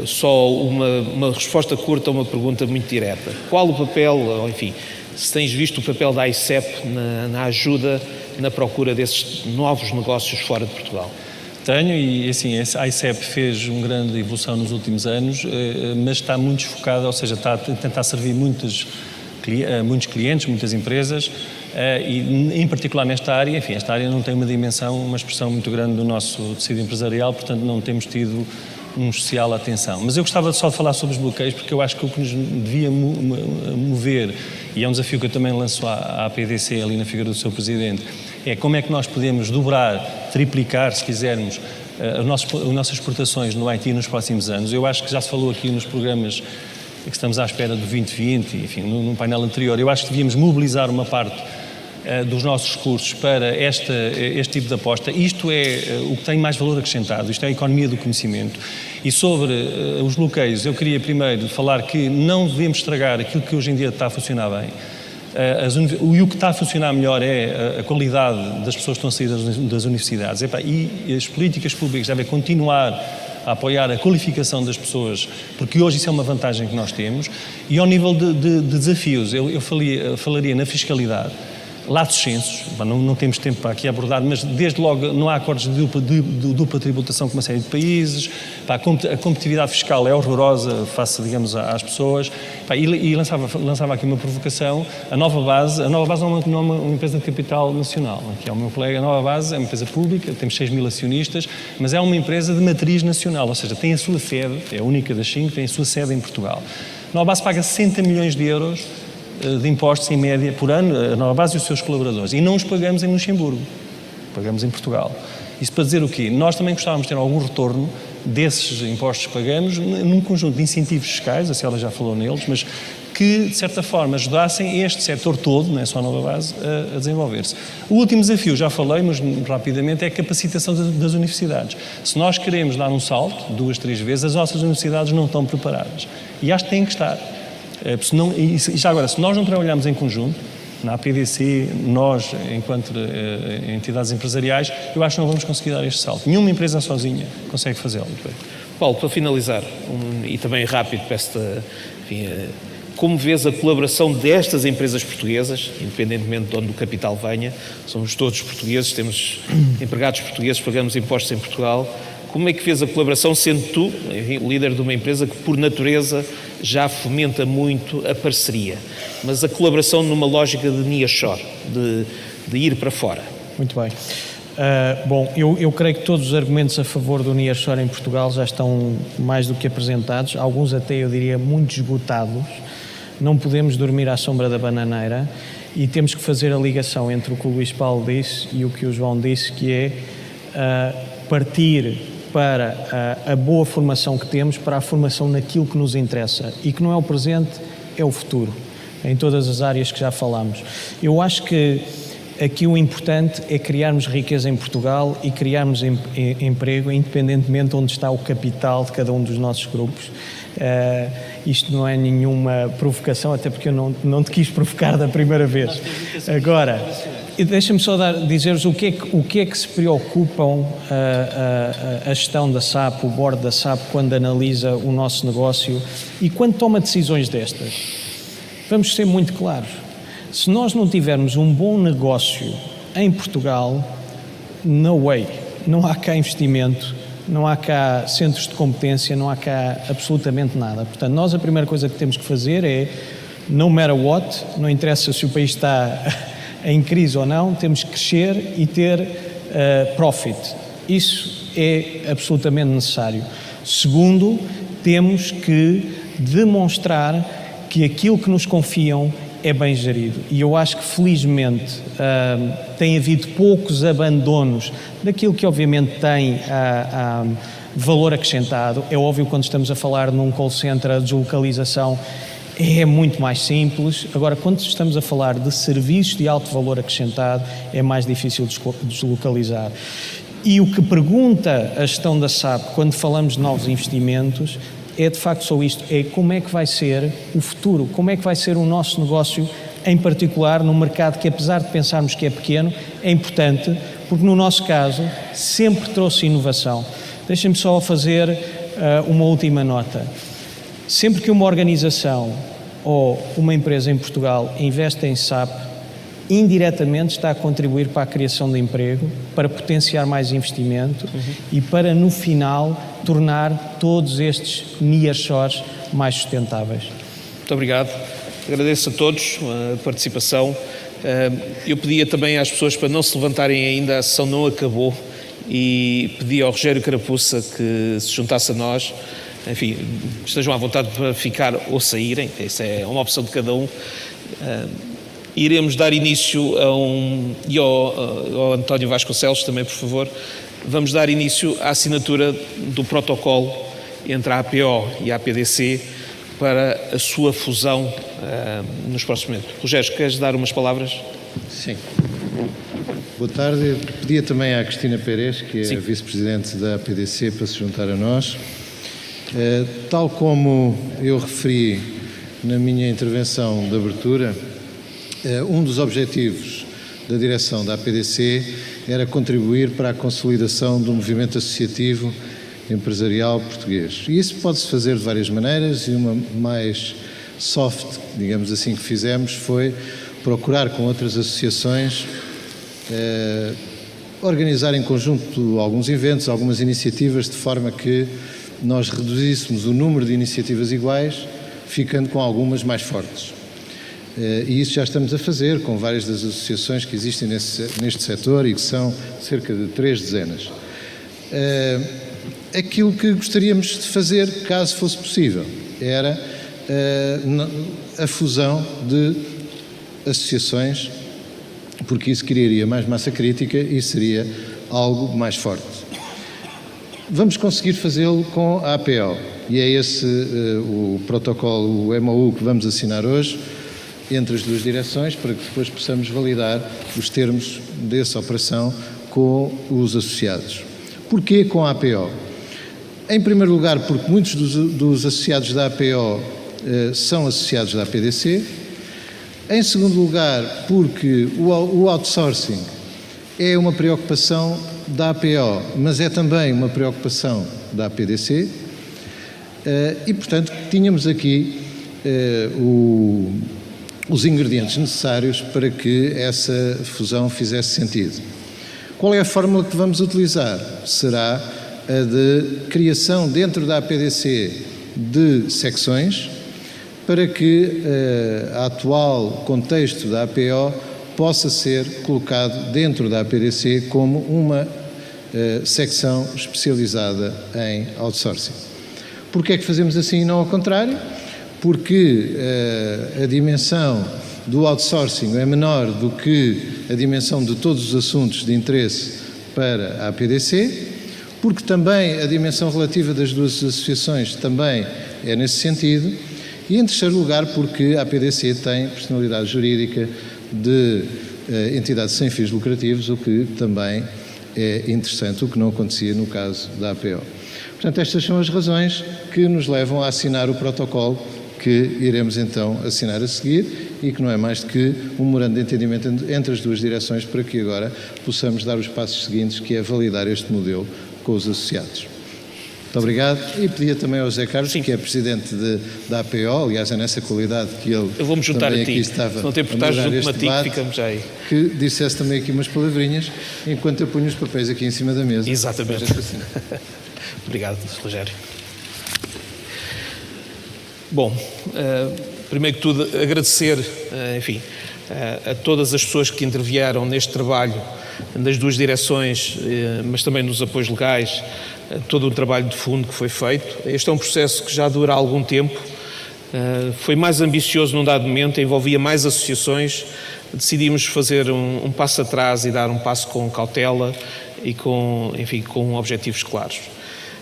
só uma resposta curta a uma pergunta muito direta. Qual o papel, ou enfim, se tens visto o papel da ICEP na ajuda, na procura desses novos negócios fora de Portugal? Tenho, e assim, a ICEP fez uma grande evolução nos últimos anos, mas está muito desfocada, ou seja, está a tentar servir muitos clientes, muitas empresas, e em particular nesta área, enfim, esta área não tem uma expressão muito grande do nosso tecido empresarial, portanto não temos tido uma especial atenção. Mas eu gostava só de falar sobre os bloqueios, porque eu acho que o que nos devia mover, e é um desafio que eu também lanço à PDC ali na figura do seu Presidente, é como é que nós podemos dobrar, triplicar, se quisermos, as nossas exportações no Haiti nos próximos anos. Eu acho que já se falou aqui nos programas que estamos à espera do 2020, enfim, num painel anterior. Eu acho que devíamos mobilizar uma parte dos nossos recursos para este tipo de aposta. Isto é o que tem mais valor acrescentado, isto é a economia do conhecimento. E sobre os bloqueios, eu queria primeiro falar que não devemos estragar aquilo que hoje em dia está a funcionar bem. E o que está a funcionar melhor é a qualidade das pessoas que estão a sair das universidades. E as políticas públicas devem continuar a apoiar a qualificação das pessoas, porque hoje isso é uma vantagem que nós temos. E ao nível de desafios, eu falaria na fiscalidade. Latos sensos, não temos tempo para aqui abordar, mas desde logo não há acordos de dupla tributação com uma série de países, a competitividade fiscal é horrorosa face, digamos, às pessoas, e lançava aqui uma provocação. A Nova Base não é uma empresa de capital nacional, aqui é o meu colega. A Nova Base é uma empresa pública, temos 6.000 acionistas, mas é uma empresa de matriz nacional, ou seja, tem a sua sede, é a única das 5, tem a sua sede em Portugal. A Nova Base paga 60 milhões de euros de impostos em média por ano, a Nova Base e os seus colaboradores, e não os pagamos em Luxemburgo, pagamos em Portugal. Isso para dizer o quê? Nós também gostávamos de ter algum retorno desses impostos que pagamos num conjunto de incentivos fiscais, a Célia já falou neles, mas que, de certa forma, ajudassem este setor todo, não é só a Nova Base, a desenvolver-se. O último desafio, já falei, mas rapidamente, é a capacitação das universidades. Se nós queremos dar um salto, 2, 3 vezes, as nossas universidades não estão preparadas. E acho que têm que estar. E já agora, se nós não trabalharmos em conjunto, na APDC, nós, enquanto entidades empresariais, eu acho que não vamos conseguir dar este salto. Nenhuma empresa sozinha consegue fazê-lo. Paulo, para finalizar, e também rápido, como vês a colaboração destas empresas portuguesas, independentemente de onde o capital venha, somos todos portugueses, temos empregados portugueses, pagamos impostos em Portugal. Como é que vês a colaboração, sendo tu líder de uma empresa que, por natureza, já fomenta muito a parceria, mas a colaboração numa lógica de nearshore, de ir para fora? Muito bem. Bom, eu creio que todos os argumentos a favor do nearshore em Portugal já estão mais do que apresentados, alguns até, eu diria, muito esgotados. Não podemos dormir à sombra da bananeira e temos que fazer a ligação entre o que o Luís Paulo disse e o que o João disse, que é partir para a boa formação que temos, para a formação naquilo que nos interessa e que não é o presente, é o futuro, em todas as áreas que já falámos. Eu acho que aqui o importante é criarmos riqueza em Portugal e criarmos emprego, independentemente de onde está o capital de cada um dos nossos grupos. Isto não é nenhuma provocação, até porque eu não te quis provocar da primeira vez. Agora, deixa-me só dizer-vos o que é que se preocupam a gestão da SAP, o board da SAP, quando analisa o nosso negócio e quando toma decisões destas. Vamos ser muito claros. Se nós não tivermos um bom negócio em Portugal, no way, não há cá investimento, não há cá centros de competência, não há cá absolutamente nada. Portanto, nós a primeira coisa que temos que fazer é, no matter what, não interessa se o país está em crise ou não, temos que crescer e ter profit. Isso é absolutamente necessário. Segundo, temos que demonstrar que aquilo que nos confiam é bem gerido. E eu acho que, felizmente, tem havido poucos abandonos daquilo que, obviamente, tem valor acrescentado. É óbvio, quando estamos a falar num call center, a deslocalização é muito mais simples. Agora, quando estamos a falar de serviços de alto valor acrescentado, é mais difícil deslocalizar. E o que pergunta a gestão da SAP, quando falamos de novos investimentos, é de facto só isto, é como é que vai ser o futuro, como é que vai ser o nosso negócio, em particular num mercado que, apesar de pensarmos que é pequeno, é importante, porque no nosso caso sempre trouxe inovação. Deixem-me só fazer uma última nota. Sempre que uma organização ou uma empresa em Portugal investe em SAP, indiretamente está a contribuir para a criação de emprego, para potenciar mais investimento e para, no final, tornar todos estes nearshores mais sustentáveis. Muito obrigado. Agradeço a todos a participação. Eu pedia também às pessoas para não se levantarem ainda, a sessão não acabou, e pedi ao Rogério Carapuça que se juntasse a nós. Enfim, estejam à vontade para ficar ou saírem, essa é uma opção de cada um. Iremos dar início e ao António Vasconcelos também, por favor, vamos dar início à assinatura do protocolo entre a APO e a APDC para a sua fusão nos próximos momentos. Rogério, queres dar umas palavras? Sim. Boa tarde. Eu pedia também à Cristina Pérez, que é a vice-presidente da APDC, para se juntar a nós. Tal como eu referi na minha intervenção de abertura, um dos objetivos da direção da APDC era contribuir para a consolidação do movimento associativo empresarial português. E isso pode-se fazer de várias maneiras, e uma mais soft, digamos assim, que fizemos foi procurar com outras associações organizar em conjunto alguns eventos, algumas iniciativas, de forma que nós reduzíssemos o número de iniciativas iguais, ficando com algumas mais fortes. E isso já estamos a fazer com várias das associações que existem neste setor e que são cerca de 3 dezenas. Aquilo que gostaríamos de fazer, caso fosse possível, era a fusão de associações, porque isso criaria mais massa crítica e seria algo mais forte. Vamos conseguir fazê-lo com a APO, e é esse o protocolo, o MOU, que vamos assinar hoje, entre as duas direções, para que depois possamos validar os termos dessa operação com os associados. Porquê com a APO? Em primeiro lugar, porque muitos dos associados da APO são associados da APDC. Em segundo lugar, porque o outsourcing é uma preocupação da APO, mas é também uma preocupação da APDC. E, portanto, tínhamos aqui os ingredientes necessários para que essa fusão fizesse sentido. Qual é a fórmula que vamos utilizar? Será a de criação dentro da APDC de secções, para que o atual contexto da APO possa ser colocado dentro da APDC como uma secção especializada em outsourcing. Porquê é que fazemos assim e não ao contrário? Porque a dimensão do outsourcing é menor do que a dimensão de todos os assuntos de interesse para a APDC, porque também a dimensão relativa das duas associações também é nesse sentido, e em terceiro lugar porque a APDC tem personalidade jurídica de entidade sem fins lucrativos, o que também é interessante, o que não acontecia no caso da APO. Portanto, estas são as razões que nos levam a assinar o protocolo que iremos então assinar a seguir e que não é mais do que um memorando de entendimento entre as duas direções para que agora possamos dar os passos seguintes, que é validar este modelo com os associados. Muito obrigado. E pedia também ao José Carlos, que é presidente da APO, aliás é nessa qualidade que ele Eu vou-me juntar também a ti. aqui estava Se não te importares, a moderar junto-me a este ti, debate, ficamos aí. que dissesse também aqui umas palavrinhas, enquanto eu ponho os papéis aqui em cima da mesa. Exatamente. Obrigado, Rogério. Bom, primeiro que tudo, agradecer, enfim, a todas as pessoas que intervieram neste trabalho das duas direções, mas também nos apoios legais, todo o trabalho de fundo que foi feito. Este é um processo que já dura algum tempo, foi mais ambicioso num dado momento, envolvia mais associações, decidimos fazer um passo atrás e dar um passo com cautela e enfim, com objetivos claros.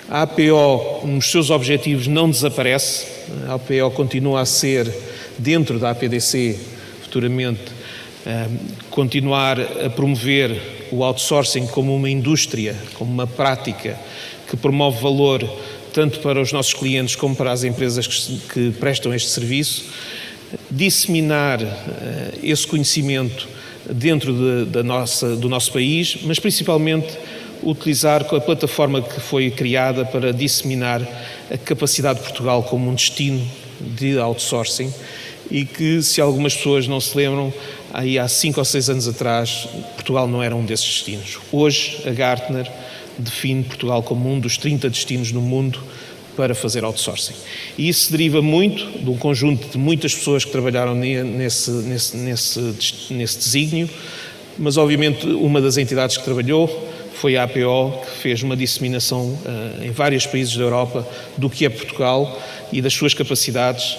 A APO, nos seus objetivos, não desaparece, a APO continua a ser, dentro da APDC, futuramente, continuar a promover o outsourcing como uma indústria, como uma prática que promove valor tanto para os nossos clientes como para as empresas que prestam este serviço, disseminar esse conhecimento dentro do nosso país, mas principalmente utilizar a plataforma que foi criada para disseminar a capacidade de Portugal como um destino de outsourcing e que, se algumas pessoas não se lembram, aí há 5 ou 6 anos atrás, Portugal não era um desses destinos. Hoje, a Gartner define Portugal como um dos 30 destinos no mundo para fazer outsourcing. E isso deriva muito de um conjunto de muitas pessoas que trabalharam nesse desígnio, mas obviamente uma das entidades que trabalhou foi a APO, que fez uma disseminação em vários países da Europa do que é Portugal e das suas capacidades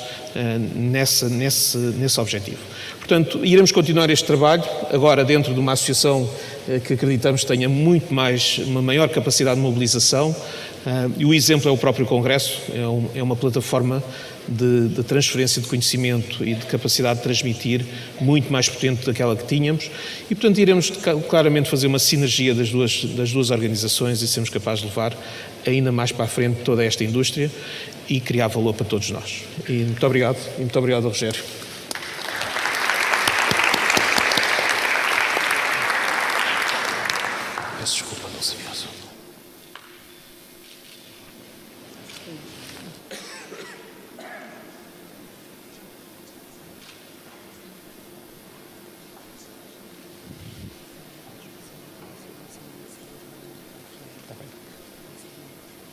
nesse objetivo. Portanto, iremos continuar este trabalho, agora dentro de uma associação que acreditamos tenha uma maior capacidade de mobilização, e o exemplo é o próprio Congresso, é uma plataforma de transferência de conhecimento e de capacidade de transmitir muito mais potente daquela que tínhamos e, portanto, iremos claramente fazer uma sinergia das duas organizações e sermos capazes de levar ainda mais para a frente toda esta indústria e criar valor para todos nós. E muito obrigado, Rogério. Peço desculpa, não sabia o assunto.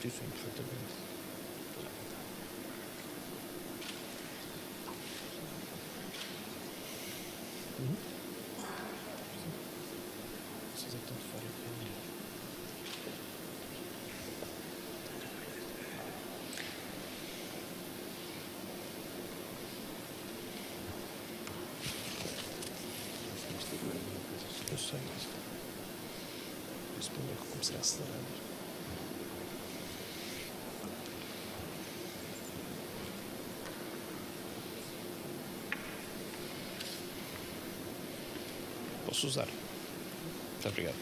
Sim, perfeitamente. Eu sei, mas isso primeiro que comecei a acelerar. Posso usar. Muito obrigado.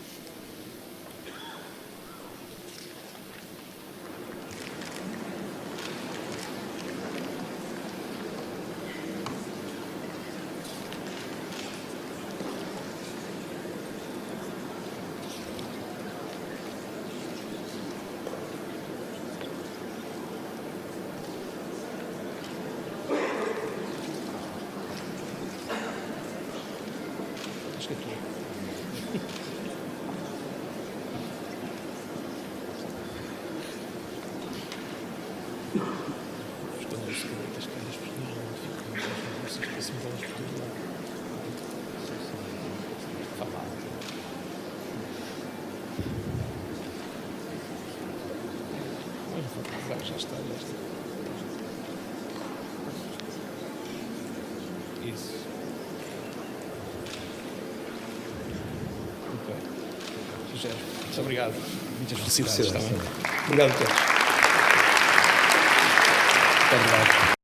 Acho que é tudo. Já está. Isso. Rogério. Muito obrigado. Muitas felicidades também. Obrigado a todos. Muito obrigado.